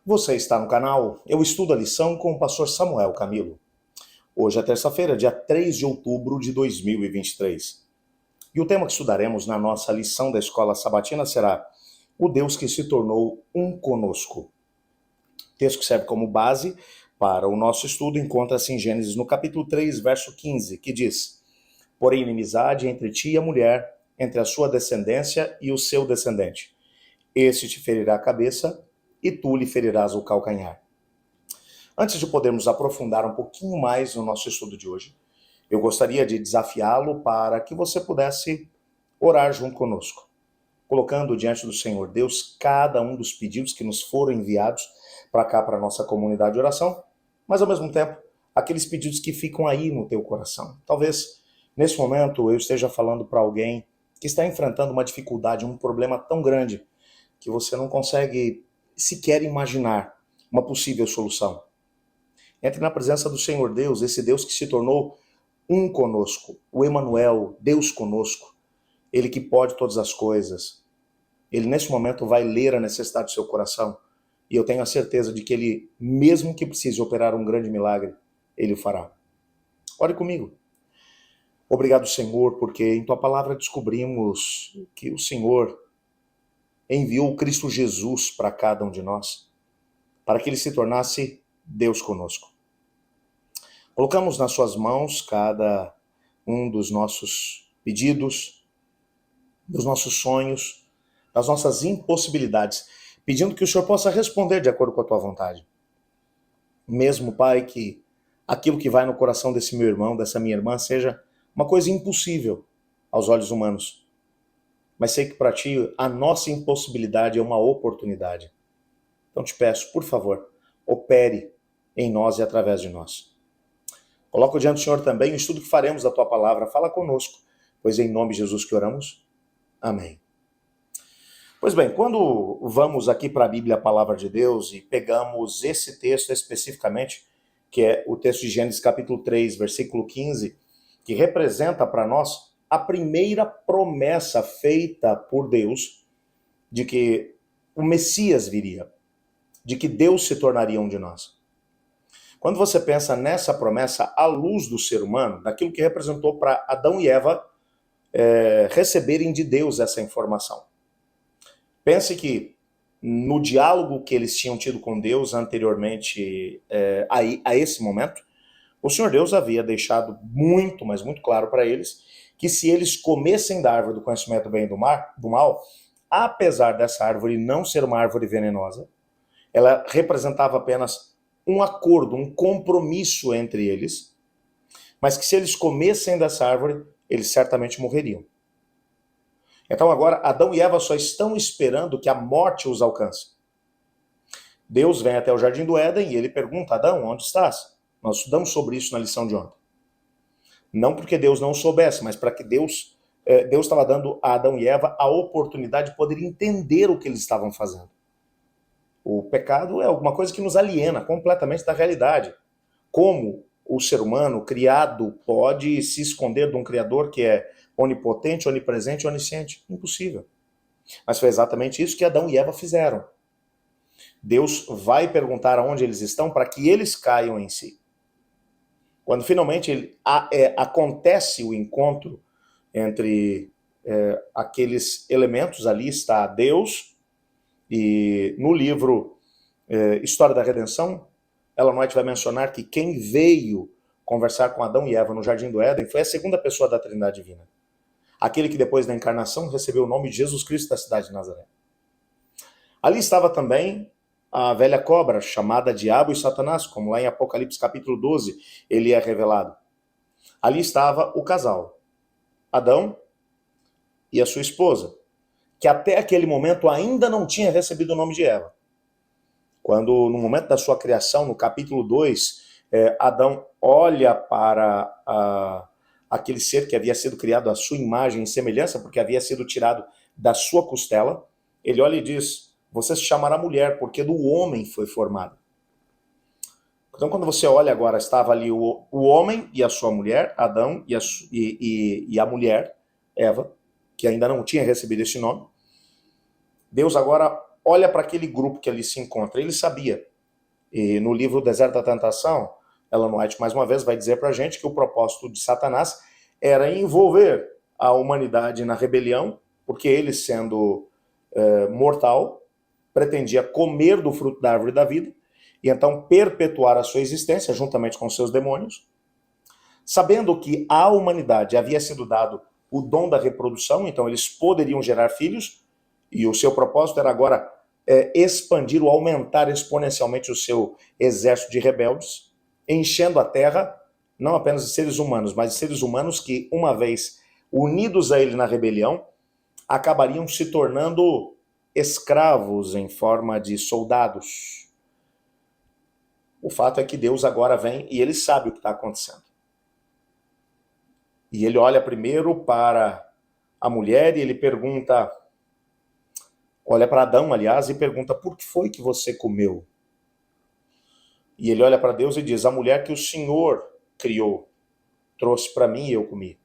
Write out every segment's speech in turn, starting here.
Você está no canal Eu Estudo a Lição com o pastor Samuel Camilo. Hoje é terça-feira, dia 3 de outubro de 2023. E o tema que estudaremos na nossa lição da escola sabatina será o Deus que se tornou um conosco. O texto que serve como base para o nosso estudo encontra-se em Gênesis no capítulo 3, verso 15, que diz: Porém, inimizade entre ti e a mulher, entre a sua descendência e o seu descendente. Este te ferirá a cabeça e tu lhe ferirás o calcanhar. Antes de podermos aprofundar um pouquinho mais no nosso estudo de hoje, eu gostaria de desafiá-lo para que você pudesse orar junto conosco, colocando diante do Senhor Deus cada um dos pedidos que nos foram enviados para cá, para a nossa comunidade de oração, mas ao mesmo tempo, aqueles pedidos que ficam aí no teu coração. Talvez, nesse momento, eu esteja falando para alguém que está enfrentando uma dificuldade, um problema tão grande, que você não consegue sequer imaginar uma possível solução. Entre na presença do Senhor Deus, esse Deus que se tornou um conosco, o Emanuel, Deus conosco, Ele que pode todas as coisas. Ele nesse momento vai ler a necessidade do seu coração e eu tenho a certeza de que Ele, mesmo que precise operar um grande milagre, Ele o fará. Ore comigo. Obrigado, Senhor, porque em Tua palavra descobrimos que o Senhor enviou o Cristo Jesus para cada um de nós, para que Ele se tornasse Deus conosco. Colocamos nas suas mãos cada um dos nossos pedidos, dos nossos sonhos, das nossas impossibilidades, pedindo que o Senhor possa responder de acordo com a tua vontade. Mesmo, Pai, que aquilo que vai no coração desse meu irmão, dessa minha irmã, seja uma coisa impossível aos olhos humanos. Mas sei que para ti a nossa impossibilidade é uma oportunidade. Então te peço, por favor, opere em nós e através de nós. Coloco diante do Senhor também o estudo que faremos da Tua palavra. Fala conosco, pois é em nome de Jesus que oramos. Amém. Pois bem, quando vamos aqui para a Bíblia, a palavra de Deus, e pegamos esse texto especificamente, que é o texto de Gênesis capítulo 3, versículo 15, que representa para nós a primeira promessa feita por Deus de que o Messias viria, de que Deus se tornaria um de nós. Quando você pensa nessa promessa à luz do ser humano, daquilo que representou para Adão e Eva receberem de Deus essa informação. Pense que no diálogo que eles tinham tido com Deus anteriormente a esse momento, o Senhor Deus havia deixado muito, mas muito claro para eles, que se eles comessem da árvore do conhecimento do bem e do mal, apesar dessa árvore não ser uma árvore venenosa, ela representava apenas um acordo, um compromisso entre eles, mas que se eles comessem dessa árvore, eles certamente morreriam. Então agora Adão e Eva só estão esperando que a morte os alcance. Deus vem até o jardim do Éden e ele pergunta: Adão, onde estás? Nós estudamos sobre isso na lição de ontem. Não porque Deus não soubesse, mas para que Deus estava dando a Adão e Eva a oportunidade de poder entender o que eles estavam fazendo. O pecado é alguma coisa que nos aliena completamente da realidade. Como o ser humano criado pode se esconder de um Criador que é onipotente, onipresente e onisciente? Impossível. Mas foi exatamente isso que Adão e Eva fizeram. Deus vai perguntar aonde eles estão para que eles caiam em si. Quando finalmente acontece o encontro entre aqueles elementos, ali está Deus, e no livro História da Redenção, Ellen White vai mencionar que quem veio conversar com Adão e Eva no Jardim do Éden foi a segunda pessoa da Trindade Divina. Aquele que depois da encarnação recebeu o nome de Jesus Cristo da cidade de Nazaré. Ali estava também a velha cobra, chamada Diabo e Satanás, como lá em Apocalipse capítulo 12 ele é revelado. Ali estava o casal, Adão e a sua esposa, que até aquele momento ainda não tinha recebido o nome de Eva. Quando, no momento da sua criação, no capítulo 2, Adão olha para aquele ser que havia sido criado à sua imagem e semelhança, porque havia sido tirado da sua costela, ele olha e diz: você se chamará mulher, porque do homem foi formado. Então, quando você olha agora, estava ali o homem e a sua mulher, Adão e a mulher, Eva, que ainda não tinha recebido esse nome. Deus agora olha para aquele grupo que ali se encontra. Ele sabia. E no livro Deserto da Tentação, Ellen White, mais uma vez, vai dizer para a gente que o propósito de Satanás era envolver a humanidade na rebelião, porque ele, sendo mortal, pretendia comer do fruto da árvore da vida, e então perpetuar a sua existência juntamente com seus demônios, sabendo que à humanidade havia sido dado o dom da reprodução, então eles poderiam gerar filhos, e o seu propósito era agora expandir ou aumentar exponencialmente o seu exército de rebeldes, enchendo a terra, não apenas de seres humanos, mas de seres humanos que, uma vez unidos a ele na rebelião, acabariam se tornando escravos em forma de soldados. O fato é que Deus agora vem e ele sabe o que está acontecendo. E ele olha primeiro para a mulher e ele pergunta, olha para Adão, aliás, e pergunta, por que foi que você comeu? E ele olha para Deus e diz, a mulher que o Senhor criou, trouxe para mim e eu comi.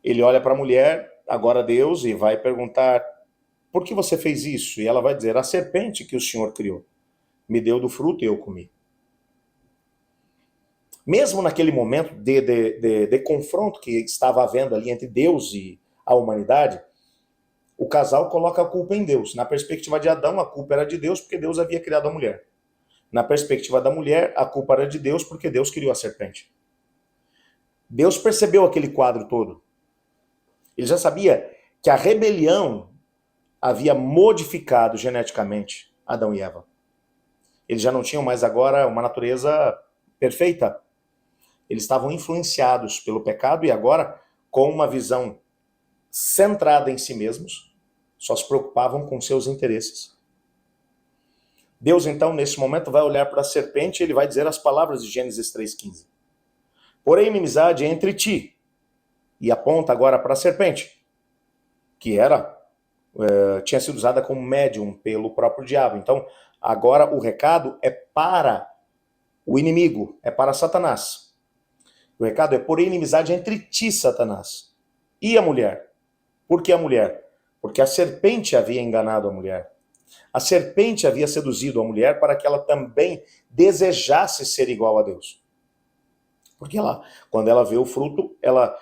Ele olha para a mulher, agora Deus, e vai perguntar, por que você fez isso? E ela vai dizer, a serpente que o Senhor criou me deu do fruto e eu comi. Mesmo naquele momento de confronto que estava havendo ali entre Deus e a humanidade, o casal coloca a culpa em Deus. Na perspectiva de Adão, a culpa era de Deus porque Deus havia criado a mulher. Na perspectiva da mulher, a culpa era de Deus porque Deus criou a serpente. Deus percebeu aquele quadro todo. Ele já sabia que a rebelião havia modificado geneticamente Adão e Eva. Eles já não tinham mais agora uma natureza perfeita. Eles estavam influenciados pelo pecado e agora, com uma visão centrada em si mesmos, só se preocupavam com seus interesses. Deus, então, nesse momento, vai olhar para a serpente e ele vai dizer as palavras de Gênesis 3,15. Porém, inimizade entre ti, e aponta agora para a serpente, que tinha sido usada como médium pelo próprio diabo. Então, agora o recado é para o inimigo, é para Satanás. O recado é, porém, inimizade entre ti, Satanás, e a mulher. Por que a mulher? Porque a serpente havia enganado a mulher. A serpente havia seduzido a mulher para que ela também desejasse ser igual a Deus. Porque quando ela vê o fruto, ela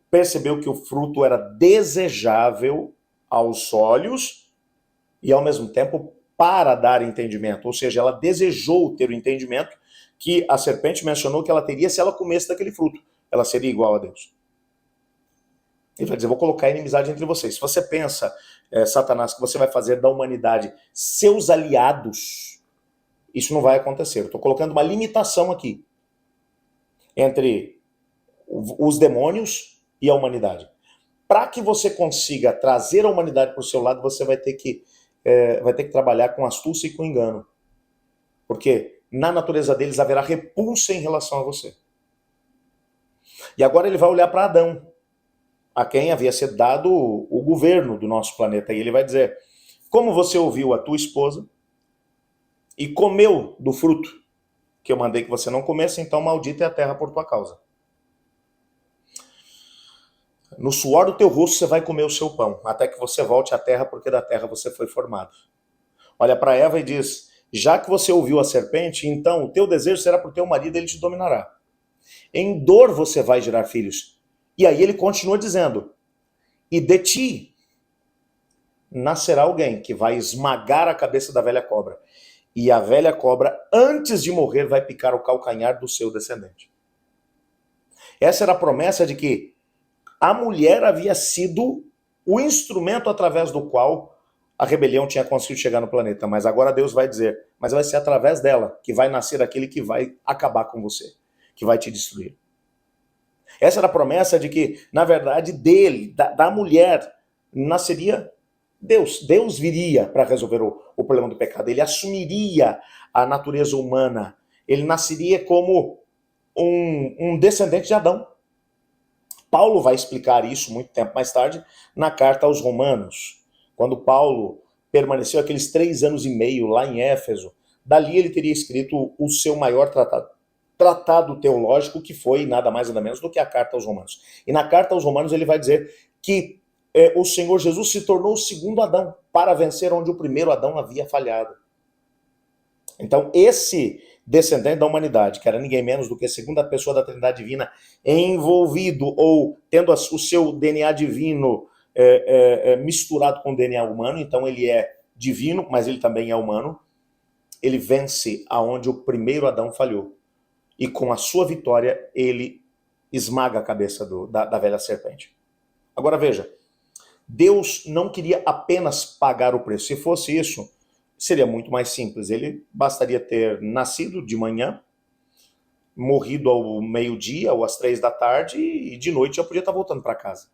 percebeu que o fruto era desejável aos olhos e, ao mesmo tempo, para dar entendimento. Ou seja, ela desejou ter o entendimento que a serpente mencionou que ela teria se ela comesse daquele fruto. Ela seria igual a Deus. Ele vai dizer, vou colocar inimizade entre vocês. Se você pensa, Satanás, que você vai fazer da humanidade seus aliados, isso não vai acontecer. Eu estou colocando uma limitação aqui entre os demônios e a humanidade. Para que você consiga trazer a humanidade para o seu lado, você vai ter que trabalhar com astúcia e com engano. Porque na natureza deles haverá repulsa em relação a você. E agora ele vai olhar para Adão, a quem havia sido dado o governo do nosso planeta. E ele vai dizer, como você ouviu a tua esposa e comeu do fruto que eu mandei que você não comesse, então maldita é a terra por tua causa. No suor do teu rosto você vai comer o seu pão, até que você volte à terra, porque da terra você foi formado. Olha para Eva e diz, já que você ouviu a serpente, então o teu desejo será por teu marido, ele te dominará. Em dor você vai gerar filhos. E aí ele continua dizendo, e de ti nascerá alguém que vai esmagar a cabeça da velha cobra. E a velha cobra, antes de morrer, vai picar o calcanhar do seu descendente. Essa era a promessa de que a mulher havia sido o instrumento através do qual a rebelião tinha conseguido chegar no planeta. Mas agora Deus vai dizer, mas vai ser através dela que vai nascer aquele que vai acabar com você, que vai te destruir. Essa era a promessa de que, na verdade, dele, da mulher, nasceria Deus. Deus viria para resolver o problema do pecado. Ele assumiria a natureza humana. Ele nasceria como um descendente de Adão. Paulo vai explicar isso muito tempo mais tarde na carta aos Romanos. Quando Paulo permaneceu aqueles 3 anos e meio lá em Éfeso, dali ele teria escrito o seu maior tratado teológico, que foi nada mais nada menos do que a carta aos Romanos. E na carta aos Romanos ele vai dizer que o Senhor Jesus se tornou o segundo Adão para vencer onde o primeiro Adão havia falhado. Então, esse descendente da humanidade, que era ninguém menos do que a segunda pessoa da Trindade Divina, envolvido ou tendo o seu DNA divino misturado com o DNA humano, então ele é divino, mas ele também é humano, ele vence aonde o primeiro Adão falhou. E com a sua vitória, ele esmaga a cabeça da velha serpente. Agora veja, Deus não queria apenas pagar o preço. Se fosse isso, seria muito mais simples. Ele bastaria ter nascido de manhã, morrido ao meio-dia ou às 3 da tarde e de noite já podia estar voltando para casa.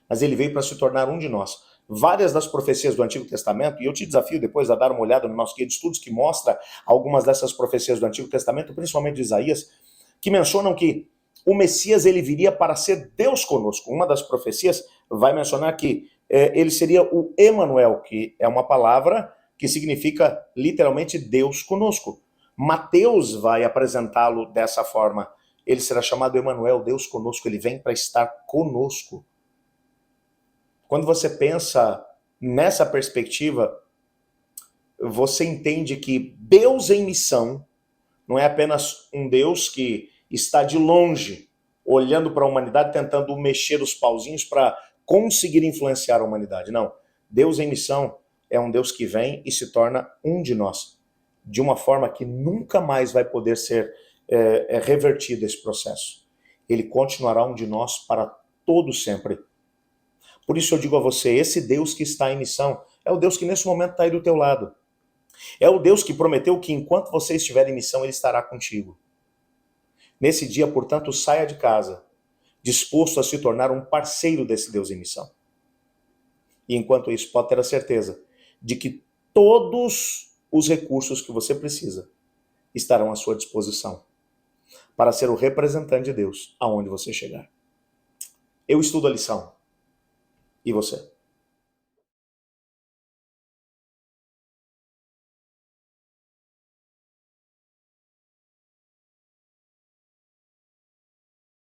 Mas ele veio para se tornar um de nós. Várias das profecias do Antigo Testamento, e eu te desafio depois a dar uma olhada no nosso guia de estudos que mostra algumas dessas profecias do Antigo Testamento, principalmente de Isaías, que mencionam que o Messias ele viria para ser Deus conosco. Uma das profecias vai mencionar que ele seria o Emanuel, que é uma palavra que significa literalmente Deus conosco. Mateus vai apresentá-lo dessa forma. Ele será chamado Emanuel, Deus conosco. Ele vem para estar conosco. Quando você pensa nessa perspectiva, você entende que Deus em missão não é apenas um Deus que está de longe, olhando para a humanidade, tentando mexer os pauzinhos para conseguir influenciar a humanidade. Não. Deus em missão é um Deus que vem e se torna um de nós, de uma forma que nunca mais vai poder ser revertido esse processo. Ele continuará um de nós para todo sempre. Por isso eu digo a você, esse Deus que está em missão é o Deus que nesse momento está aí do teu lado. É o Deus que prometeu que enquanto você estiver em missão, Ele estará contigo. Nesse dia, portanto, saia de casa, disposto a se tornar um parceiro desse Deus em missão. E enquanto isso, pode ter a certeza de que todos os recursos que você precisa estarão à sua disposição para ser o representante de Deus aonde você chegar. Eu estudo a lição. E você?